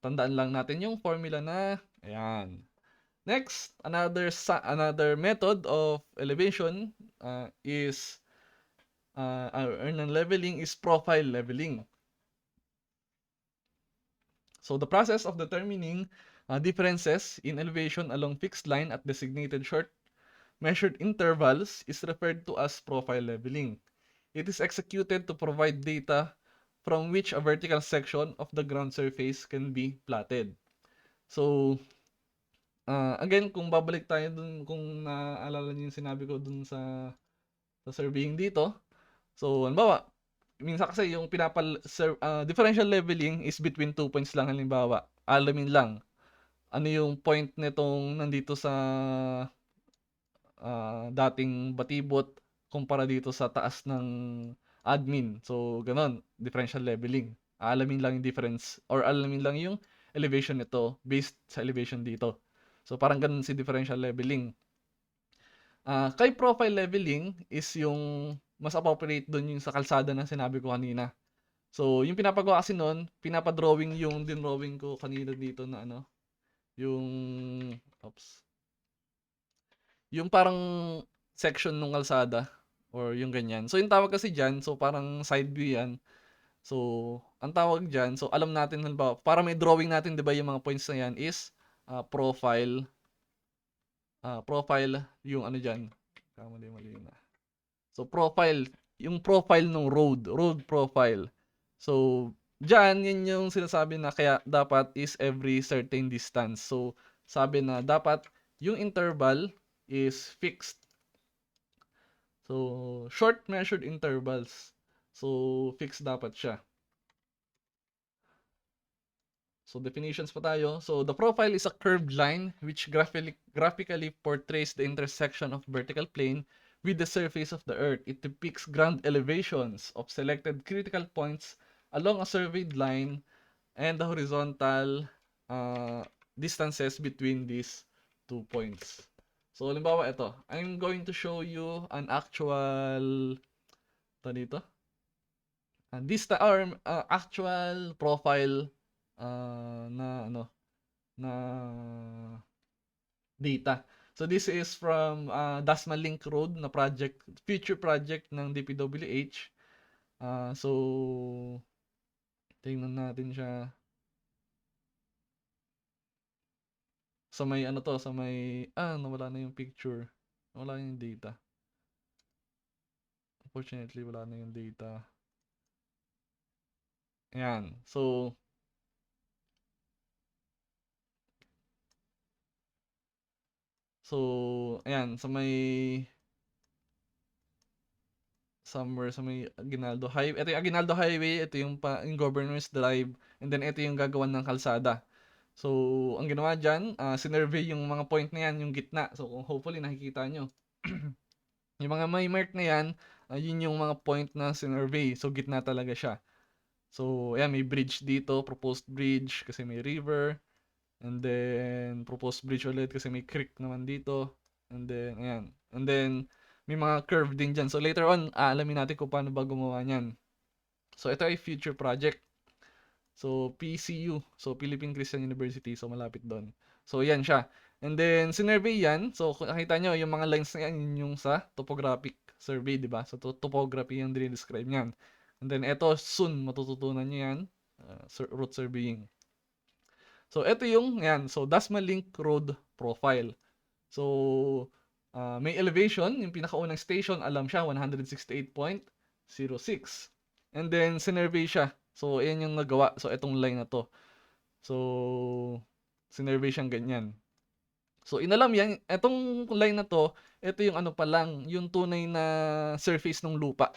S1: Tandaan lang natin yung formula na, ayan. Next, another method of elevation is leveling is profile leveling. So the process of determining differences in elevation along fixed line at designated short measured intervals is referred to as profile leveling. It is executed to provide data from which a vertical section of the ground surface can be plotted. So, again, kung babalik tayo dun, kung naaalala niyo yung sinabi ko dun sa surveying dito. So, halimbawa, minsan kasi yung differential leveling is between 2 points lang halimbawa. Alamin lang ano yung point nitong nandito sa dating batibot kumpara dito sa taas ng admin. So, ganon, differential leveling. Alamin lang yung difference or alamin lang yung elevation nito based sa elevation dito. So, parang ganun si differential leveling. Kay profile leveling is yung mas appropriate doon yung sa kalsada na sinabi ko kanina. So, yung pinapagawa kasi noon, pinapadrawing yung dinrawing ko kanina dito na ano, yung, yung parang section ng kalsada or yung ganyan. So, yung tawag kasi dyan, so parang side view yan. So, ang tawag dyan, so alam natin, halimbawa, para may drawing natin, di ba, yung mga points na yan is profile, yung ano dyan, mali na. So, profile, yung profile ng road profile. So, dyan, yun yung sinasabi na kaya dapat is every certain distance. So, sabi na dapat yung interval is fixed. So, short measured intervals. So, fixed dapat siya. So, definitions pa tayo. So, the profile is a curved line which graphically portrays the intersection of vertical plane with the surface of the earth. It depicts ground elevations of selected critical points along a surveyed line and the horizontal distances between these 2 points. So, halimbawa ito. I'm going to show you an actual actual profile na data. So this is from Dasma Link Road na future project ng DPWH. So tingnan natin siya. Sa may nawala na yung picture. Nawala yung data. Unfortunately, wala na yung data. Ayan. So ayan, somewhere sa may Aguinaldo Highway. Ito yung Aguinaldo Highway, ito yung Governor's Drive, and then ito yung gagawan ng kalsada. So, ang ginawa dyan, sinurvey yung mga point na yan, yung gitna. So, hopefully nakikita nyo. Yung mga may mark na yan, yun yung mga point na sinurvey. So, gitna talaga siya. So, ayan, may bridge dito, proposed bridge kasi may river. And then, proposed bridge ulit kasi may creek naman dito. And then, ayan. And then, may mga curve din dyan. So, later on, alamin natin kung paano ba gumawa niyan. So, ito ay future project. So, PCU. So, Philippine Christian University. So, malapit doon. So, yan siya. And then, sinurvey yan. So, kung nakita nyo, yung mga lines na yan, yun yung sa topographic survey, di ba? So, topography yung dinidescribe niyan. And then, ito, soon, matututunan nyo yan. Route surveying. So, ito yung, yan. So, Dasma Link Road Profile. So, may elevation. Yung pinakaunang station, alam siya, 168.06. And then, sinurvey siya. So, ayan yung nagawa. So, itong line na to. So, sinurvey siyang ganyan. So, inalam yan. Itong line na to, ito yung ano pa lang, yung tunay na surface ng lupa.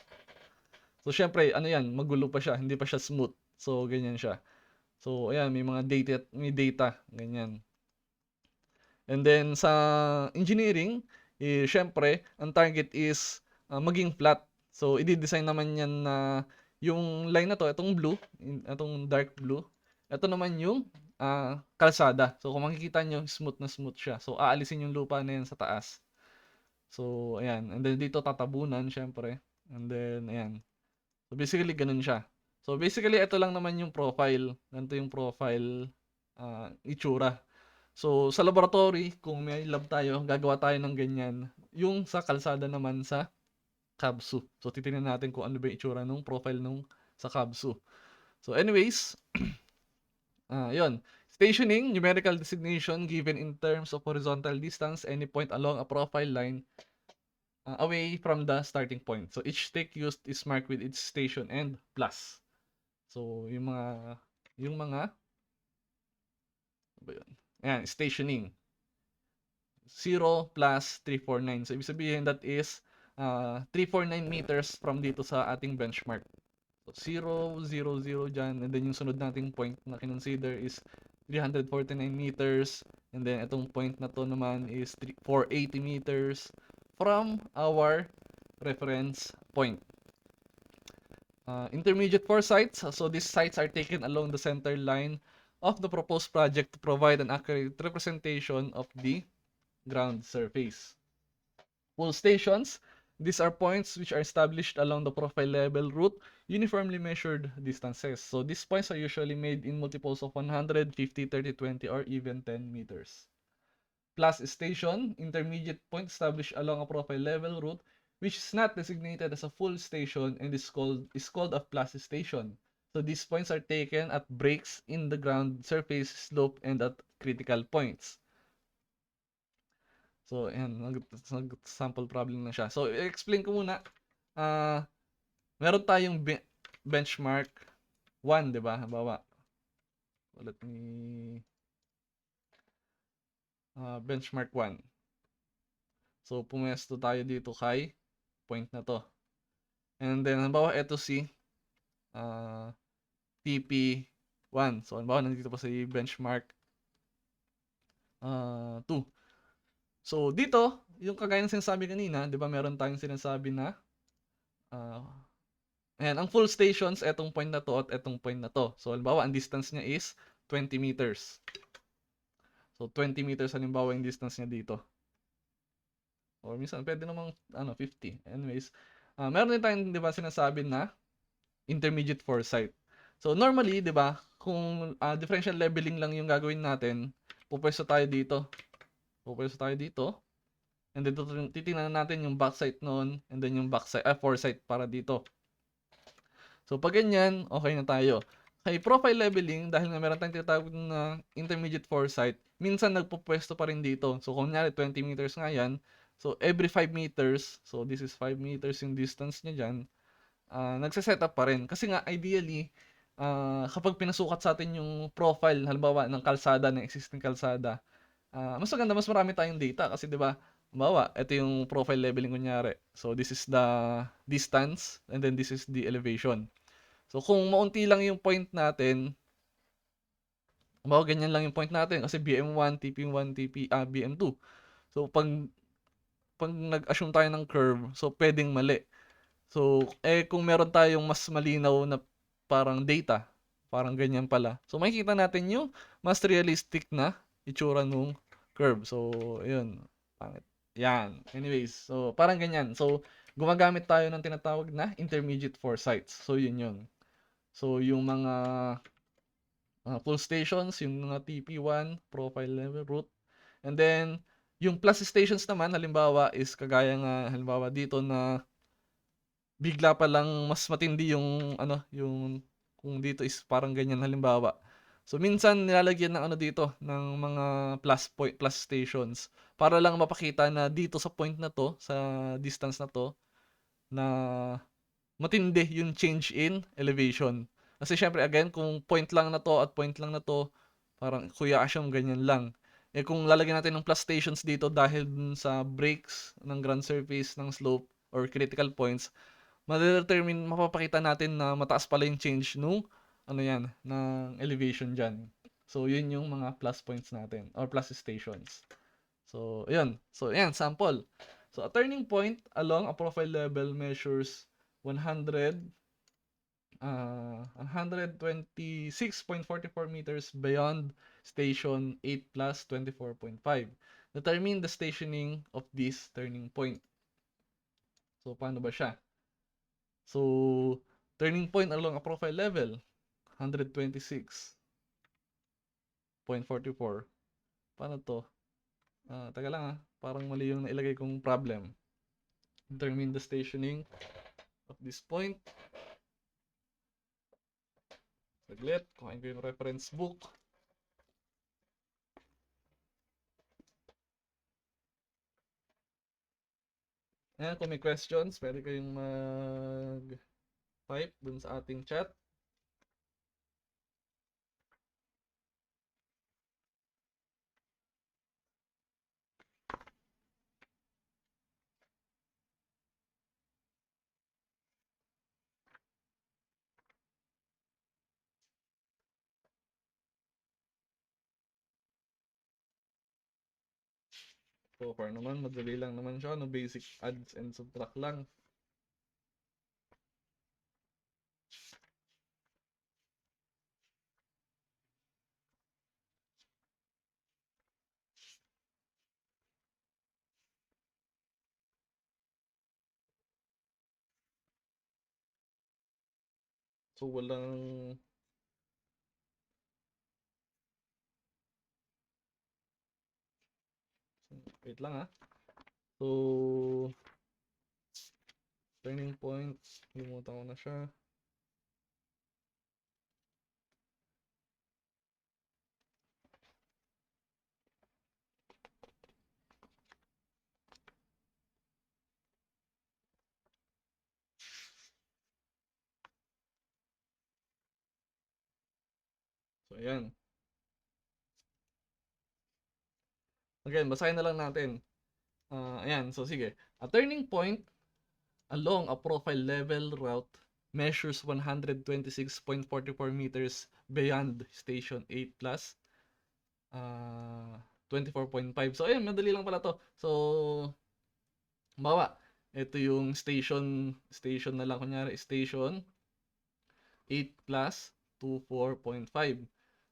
S1: So, syempre, ano yan, magulo pa siya. Hindi pa siya smooth. So, ganyan siya. So, ayan, may mga data, ganyan. And then, sa engineering, syempre, ang target is maging flat. So, i-design naman yan na yung line na to, itong blue, itong dark blue, ito naman yung kalsada. So, kung makikita nyo, smooth na smooth siya. So, aalisin yung lupa na yan sa taas. So, ayan. And then, dito tatabunan, syempre. And then, ayan. So, basically, ganun siya. So, basically, ito lang naman yung profile. Ganito yung profile itsura. So, sa laboratory, kung may lab tayo, gagawa tayo ng ganyan. Yung sa kalsada naman sa CABSU. So, titingnan natin kung ano ba yung itsura ng profile nung sa CABSU. So, anyways, yun. Stationing, numerical designation given in terms of horizontal distance, any point along a profile line away from the starting point. So, each stick used is marked with its station and plus. So, yung mga, ano ba yun? Ayan, stationing. 0 plus 349. So, ibig sabihin that is 349 meters from dito sa ating benchmark. So, 0, 0, 0 dyan. And then, yung sunod nating point na kinonsider is 349 meters. And then, itong point na to naman is 480 meters from our reference point. Intermediate 4 sites. So, these sites are taken along the center line of the proposed project to provide an accurate representation of the ground surface. Full stations. These are points which are established along the profile level route, uniformly measured distances. So, these points are usually made in multiples of 100, 50, 30, 20, or even 10 meters. Plus station, intermediate point established along a profile level route which is not designated as a full station and is called a plus station. So these points are taken at breaks in the ground surface slope and at critical points. So ayan, sample problem na siya. So i-explain ko muna. Meron tayong benchmark 1, 'di ba? Halimbawa, let me benchmark 1. So, pumesto tayo dito kay point na to. And then, halimbawa, ito si TP1. So, halimbawa, nandito pa si benchmark 2. So, dito, yung kagaya ng sinasabi kanina, di ba, meron tayong sinasabi na ayan, ang full stations, etong point na to at etong point na to. So, halimbawa, ang distance niya is 20 meters. So, 20 meters, halimbawa, yung distance niya dito. Or minsan, pwede namang 50. Anyways, meron din tayong, di ba, sinasabi na intermediate foresight. So, normally, di ba, kung differential leveling lang yung gagawin natin, pupwesto tayo dito. And then, titingnan natin yung backside noon, and then yung foresight para dito. So, pag ganyan, okay na tayo. Kay profile leveling, dahil nga meron tayong tinatawag na intermediate foresight, minsan nagpupwesto pa rin dito. So, kung nyari 20 meters nga yan, so every 5 meters, so this is 5 meters yung distance niya dyan, nagsiset up pa rin. Kasi nga, ideally, kapag pinasukat sa atin yung profile, halimbawa, ng kalsada, ng existing kalsada, mas maganda, mas marami tayong data. Kasi, di ba, halimbawa, ito yung profile leveling kunyari. So, this is the distance, and then this is the elevation. So, kung maunti lang yung point natin, halimbawa, ganyan lang yung point natin, kasi BM1, TP1, BM2. So, pag nag-assume tayo ng curve, so pwedeng mali. So, kung meron tayong mas malinaw na parang data, parang ganyan pala. So, makikita natin yung mas realistic na itsura nung curve. So, ayun. Pangit. Yan. Anyways, so parang ganyan. So, gumagamit tayo ng tinatawag na intermediate foresights. So, yun yun. So, yung mga full stations, yung mga TP1, profile level route. And then, yung plus stations naman, halimbawa, is kagaya nga, halimbawa dito na bigla pa lang mas matindi yung, yung kung dito is parang ganyan, halimbawa. So minsan nilalagyan ng ano dito, ng mga plus stations para lang mapakita na dito sa point na 'to, sa distance na 'to, na matindi yung change in elevation. Kasi siyempre again, kung point lang na 'to at point lang na 'to, parang kuya asyam ganyan lang. Eh kung lalagyan natin ng plus stations dito dahil dun sa breaks ng ground surface, ng slope or critical points, mapapakita natin na mataas pala yung change nung ano yan, ng elevation dyan. So, yun yung mga plus points natin or plus stations. So, yun. So, ayan, sample. So, a turning point along a profile level measures 126.44 meters beyond station 8 plus 24.5. Determine the stationing of this turning point. So, paano ba siya? So, turning point along a profile level, 126.44. Paano to? Taga lang parang mali yung nailagay kong problem. Determine the stationing of this point. Saglit, kuhain ko yung reference book. Ayan, kung may questions, pwede kayong mag-type dun sa ating chat. So far naman, madali lang naman siya. No, basic adds and subtract lang. So walang wait lang So turning point, limutan ko na siya. So ayan. Again, basahin na lang natin. Ayan, so sige. A turning point along a profile level route measures 126.44 meters beyond station 8 plus 24.5. So ayun, madali lang pala to. So, bawa, ito yung station na lang kunyari, station 8 plus 24.5.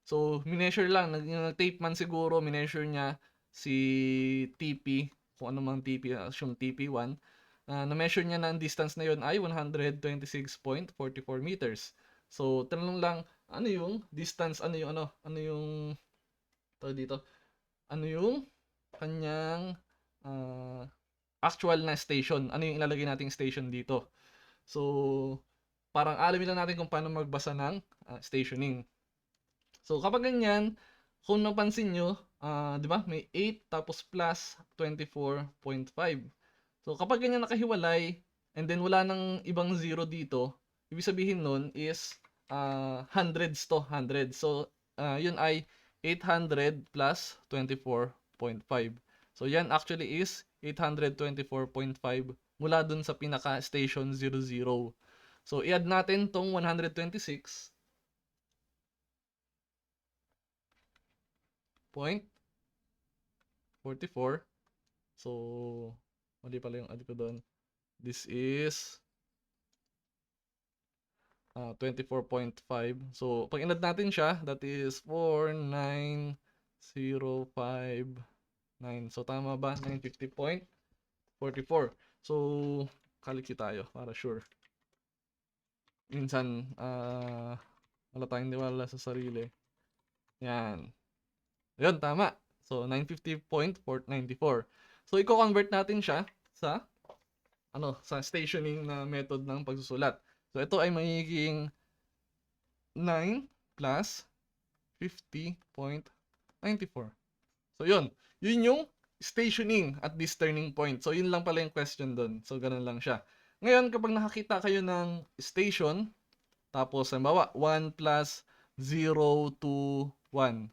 S1: So, mineasure lang, nag-tape man siguro, mineasure niya si TP, kung ano mang TP, assume TP1, na-measure niya na ang distance na yon ay 126.44 meters. So, tanong lang, ano yung distance, ano yung, tawag dito, ano yung kanyang actual na station, ano yung ilalagay nating station dito. So, parang alamin lang natin kung paano magbasa ng stationing. So, kapag ganyan, kung napansin nyo, di ba, may 8 tapos plus 24.5. So, kapag ganyan nakahiwalay, and then wala nang ibang zero dito, ibig sabihin nun is hundreds to, hundreds. So, yun ay 800 plus 24.5. So, yan actually is 824.5 mula dun sa pinaka station 00. So, i-add natin tong 126.44. So, mali pala yung add ko doon. This is 24.5. So, pag in-add natin siya, that is 49059. So, tama ba? 950.44. So, calculate tayo para sure. Minsan, wala tayong niwala sa sarili. Yan. Yun, tama. So, 950.494. So, i-convert natin siya sa sa stationing na method ng pagsusulat. So, ito ay magiging 9 plus 50.94. So, yun. Yun yung stationing at this turning point. So, yun lang pala yung question doon. So, ganun lang siya. Ngayon, kapag nakakita kayo ng station, tapos, halimbawa, 1 plus 0 to 1.5.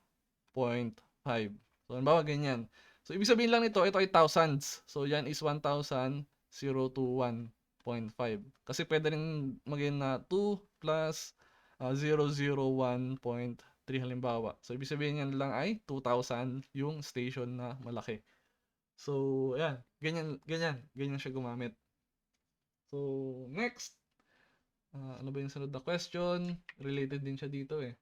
S1: So, halimbawa, ganyan. So, ibig sabihin lang nito, ito ay thousands. So, yan is 1,000, 0 to 1.5. Kasi pwede rin maging na 2 plus 001.3 halimbawa. So, ibig sabihin yan lang ay 2,000 yung station na malaki. So, ayan. Ganyan siya gumamit. So, next. Ano ba yung sunod na question? Related din siya dito eh.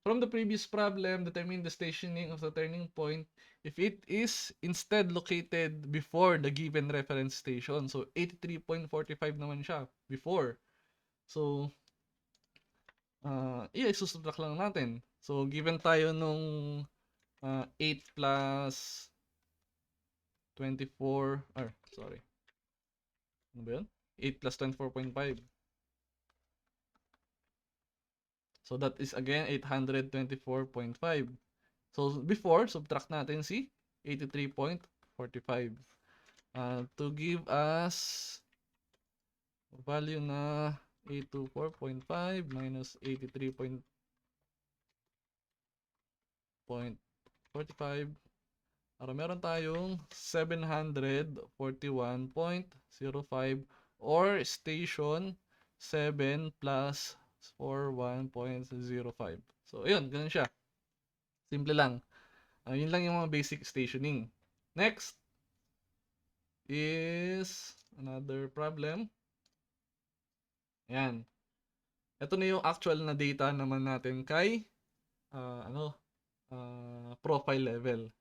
S1: From the previous problem, determine the stationing of the turning point if it is instead located before the given reference station. So, 83.45 naman siya before. So, isusubtract lang natin. So, given tayo nung 8 plus 24, sorry. Ano ba yun? 8 plus 24.5. So, that is again 824.5. So, before, subtract natin si 83.45. To give us value na 824.5 minus 83.45. Para meron tayong 741.05 or station 7 plus 41.05. So, ayun, ganun siya. Simple lang. Yun lang yung mga basic stationing. Next is another problem. Ayan. Ito na yung actual na data naman natin kay profile level.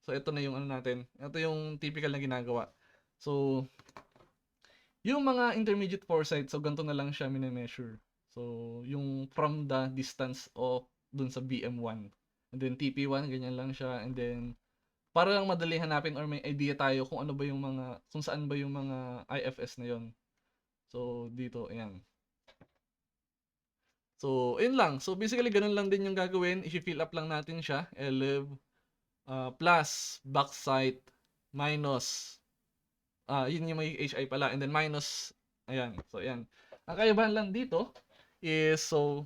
S1: So, ito na yung ano natin. Ito yung typical na ginagawa. So, yung mga intermediate foresight, so ganito na lang siya mini-measure. So, yung from the distance of dun sa BM1. And then TP1, ganyan lang siya. And then, para lang madali hanapin or may idea tayo kung ano ba yung mga, kung saan ba yung mga IFS na yon. So, dito, ayan. So, ayun lang. So, basically, ganun lang din yung gagawin. I-fill up lang natin siya. LF plus backside minus yun yung may HI pala. And then minus, ayan. So, ayan. Ang kaibahan lang dito is, so,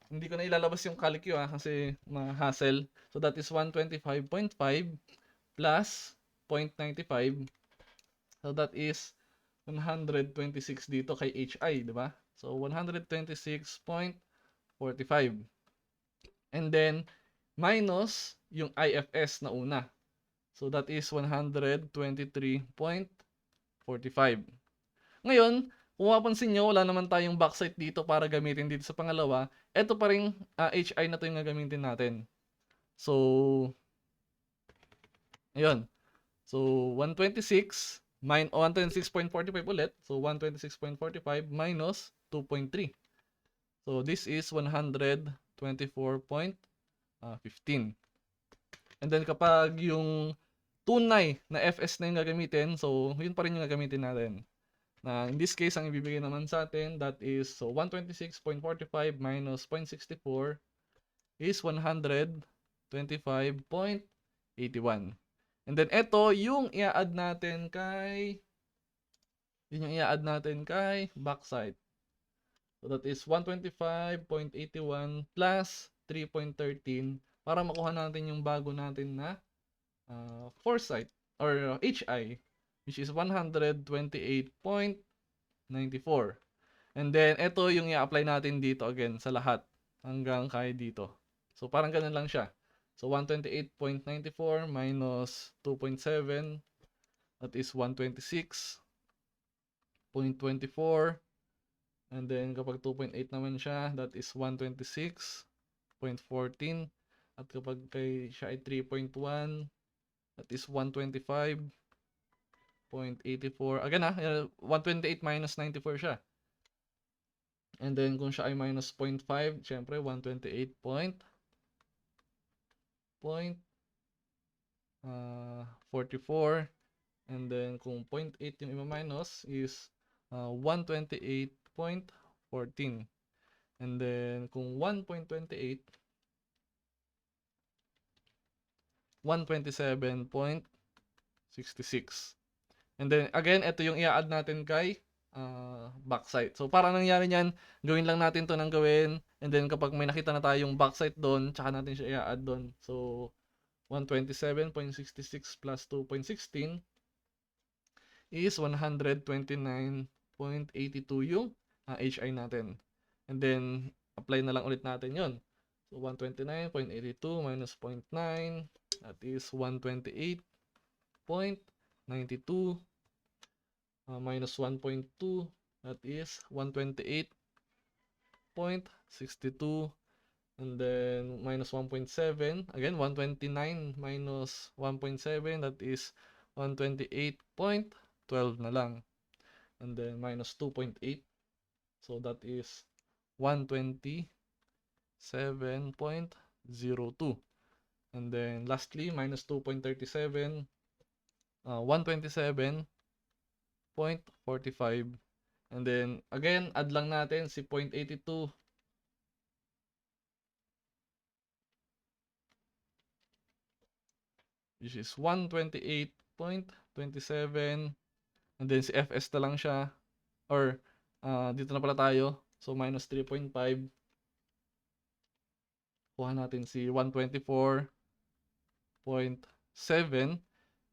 S1: hindi ko na ilalabas yung calcu kasi ma-hassle. So, that is 125.5 plus 0.95. So, that is 126 dito kay HI, di ba? So, 126.45. And then, minus yung IFS na una. So, that is 123.45. Ngayon, kung mapansin nyo, wala naman tayong backside dito para gamitin dito sa pangalawa. Ito pa rin HI na ito yung gagamitin natin. So, ayun. So, 126.45 ulit. So, 126.45 minus 2.3. So, this is 124.15. And then, kapag yung tunay na FS na yung gagamitin, so, yun pa rin yung gagamitin natin. Na in this case, ang ibibigay naman sa atin, that is, so 126.45 minus 0.64 is 125.81. And then, ito, yung i-add natin kay, backside. So, that is 125.81 plus 3.13 para makuha natin yung bago natin na foresight or HI, which is 128.94. And then, ito yung i-apply natin dito again sa lahat hanggang kay dito. So, parang ganun lang siya. So, 128.94 minus 2.7, that is 126.24. And then, kapag 2.8 naman siya, that is 126.14. At kapag kay siya ay 3.1, that is 125.84. Again 128 minus 94 siya. And then kung siya ay minus 0.5, syempre 128.44. And then kung 0.8 yung ima-minus is 128.14. And then kung 1.28 127.66. And then, again, ito yung i-add natin kay backside. So, para nangyari niyan, gawin lang natin to ng gawin. And then, kapag may nakita na tayong backside doon, tsaka natin siya i-add doon. So, 127.66 plus 2.16 is 129.82 yung HI natin. And then, apply na lang ulit natin yon. So, 129.82 minus 0.9, that is 128.92 minus 1.2, that is 128.62, and then minus 1.7, again 129 minus 1.7, that is 128.12 na lang, and then minus 2.8, so that is 127.02, and then lastly minus 2.37, 127.45, and then again add lang natin si 0.82, which is 128.27, and then si FS na lang siya, or dito na pala tayo, so minus 3.5, kuha natin si 124.7,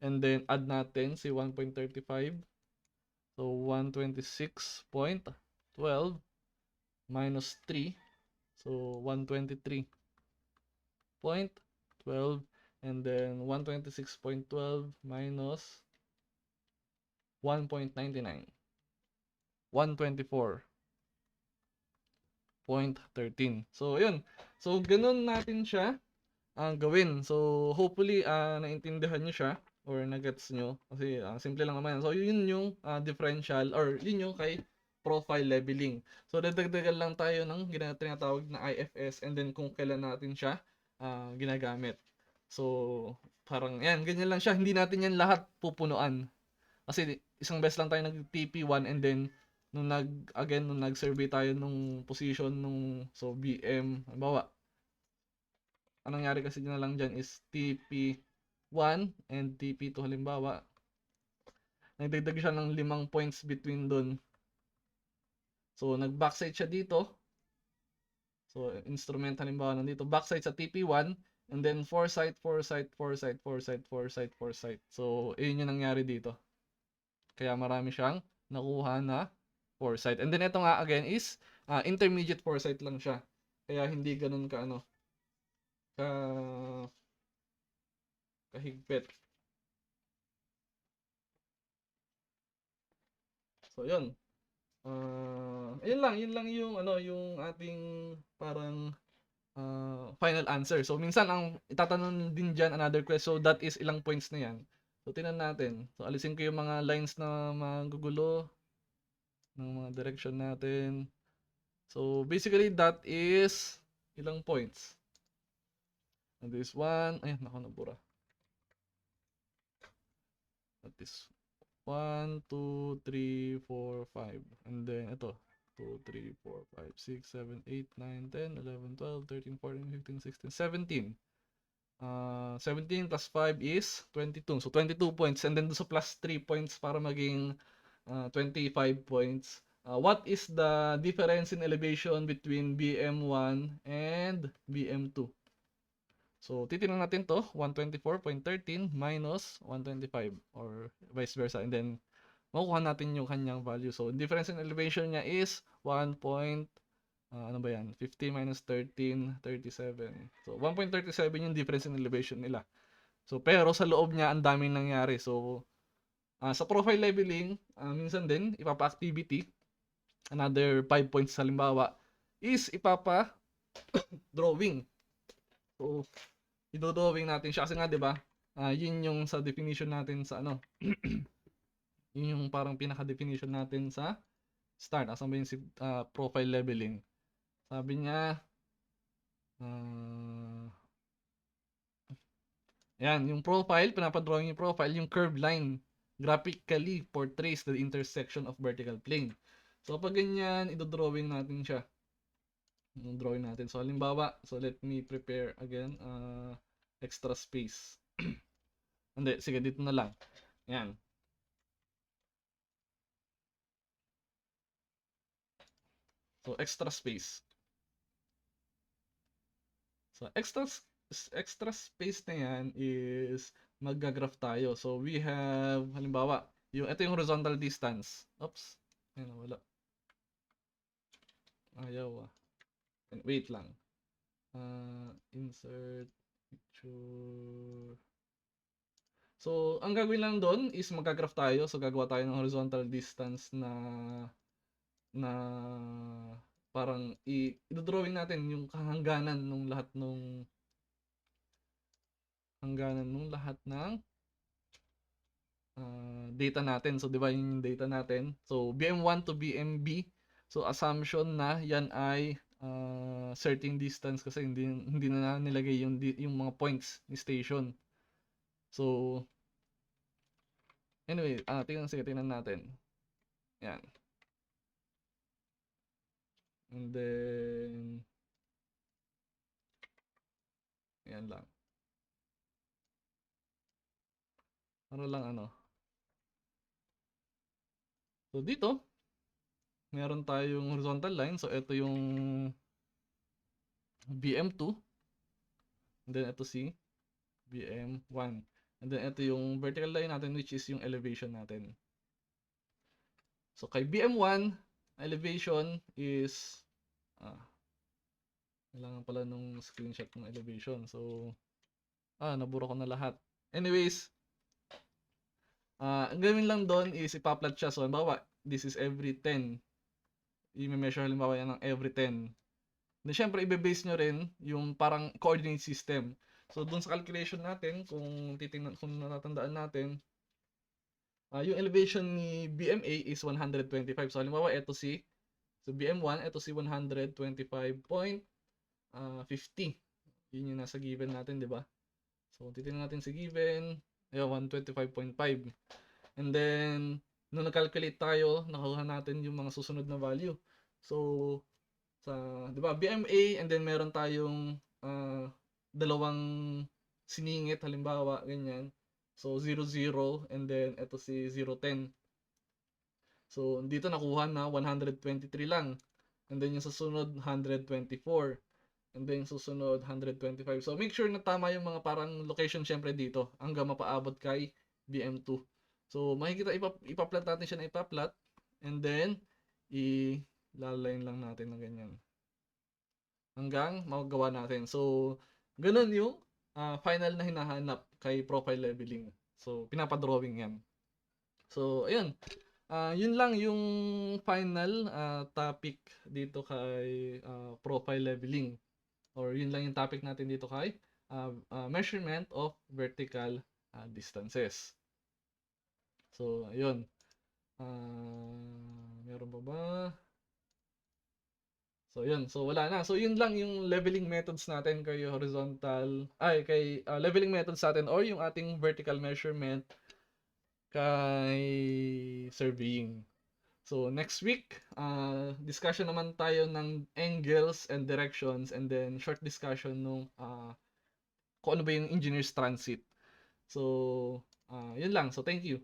S1: and then add natin si 1.35, so 126.12 minus 3, so 123.12, and then 126.12 minus 1.99, 124.13. So, yun. So, ganun natin siya gawin. So, hopefully, naintindihan nyo siya or nagets nyo. Kasi, simple lang naman. So, yun yung differential or yun yung kay profile leveling. So, dadagdagan lang tayo ng tinatawag na IFS and then kung kailan natin siya ginagamit. So, parang yan, ganyan lang siya. Hindi natin yan lahat pupunuan. Kasi isang beses lang tayo nag-TP1 and then nung nag-survey tayo nung position nung BM, halimbawa, anong nangyari kasi na lang dyan is TP1 and TP2 halimbawa, nagdagdag siya ng 5 points between dun. So, nag-backside siya dito. So, instrument halimbawa nandito, backside sa TP1 and then foresight. So, yun yung nangyari dito. Kaya marami siyang nakuha na foresight. And then ito nga again is intermediate foresight lang siya. Kaya hindi ganun kahigpit. So yun. Yun lang yung yung ating parang final answer. So minsan ang itatanong din diyan another question, so that is ilang points na yan. So tingnan natin. So alisin ko yung mga lines na magugulo ng mga direction natin. So basically that is ilang points. And this one, ayun, nako nabura. That is 1, 2, 3, 4, 5. And then ito, 2, 3, 4, 5, 6, 7, 8, 9, 10, 11, 12, 13, 14, 15, 16, 17. 17 plus 5 is 22. So 22 points. And then so plus 3 points para maging 25 points. What is the difference in elevation between BM1 and BM2? So, titingnan natin to, 124.13 minus 125 or vice versa. And then, makukuha natin yung kanyang value. So, difference in elevation niya is 1. Ano ba yan? 50 minus 13, 37. So, 1.37 yung difference in elevation nila. So, pero sa loob niya, ang daming nangyari. So, sa profile leveling, minsan din, ipapa-activity, another 5 points halimbawa, is ipapa-drawing. So, i-drawing natin siya kasi nga 'di ba? Yun yung sa definition natin sa yun yung parang pinaka-definition natin sa start. Asan ba yung profile leveling? Sabi niya yan, yung profile, pinapadrawing yung profile, yung curved line graphically portrays the intersection of vertical plane. So pag ganyan, i-drawing natin siya. Drawing natin. So halimbawa, so let me prepare again extra space. Hindi, sige, dito na lang. Yan. So, extra space. So, extra space na yan is mag-graph tayo. So, we have, halimbawa, ito yung horizontal distance. Oops. Ayun, wala. Ayaw ah. Wait lang. Insert picture. So, ang gagawin lang doon is mag-graph tayo. So, gagawa tayo ng horizontal distance na parang i-drawing natin yung hangganan nung lahat ng data natin. So, di ba yung data natin? So, BM1 to BMB. So, assumption na yan ay certain distance kasi hindi na nilagay yung mga points ni station. So, anyway, tingnan natin. Yan. And then, yan lang. Ano lang ano. So, dito, meron tayong horizontal line. So, ito yung BM2. And then, ito si BM1. And then, ito yung vertical line natin which is yung elevation natin. So, kay BM1, elevation is kailangan pala nung screenshot ng elevation. So, nabura ko na lahat. Anyways, ang gawin lang doon is ipa-plot siya. So, halimbawa, this is every 10. I-measure halimbawa yan ng every 10. Then, syempre, i-base nyo rin yung parang coordinate system. So, doon sa calculation natin, kung natatandaan natin, yung elevation ni BMA is 125. So, halimbawa, so BM1, ito si 125.50. Yun yung nasa given natin, di ba? So, titingnan natin si given, 125.5. And then, nung nag-calculate tayo, nakuha natin yung mga susunod na value. So, di ba, BMA, and then meron tayong dalawang siningit, halimbawa, ganyan. So, 0, 0, and then ito si 0, 10. So, dito nakuha na 123 lang. And then yung susunod, 124. And then yung susunod, 125. So, make sure na tama yung mga parang location syempre dito hanggang mapaabot kay BM2. So, makikita, ipa-plot natin siya na ipa-plot. And then, i-line lang natin na ganyan. Hanggang magawa natin. So, ganun yung final na hinahanap kay profile leveling. So, pinapadrawing yan. So, ayun. Yun lang yung final topic dito kay profile leveling. Or yun lang yung topic natin dito kay measurement of vertical distances. So, ayun. Meron pa ba? So, yun. So, wala na. So, yun lang yung leveling methods natin kay leveling methods natin or yung ating vertical measurement kay surveying. So, next week, discussion naman tayo ng angles and directions and then short discussion nung kung ano ba yung engineer's transit. So, yun lang. So, thank you.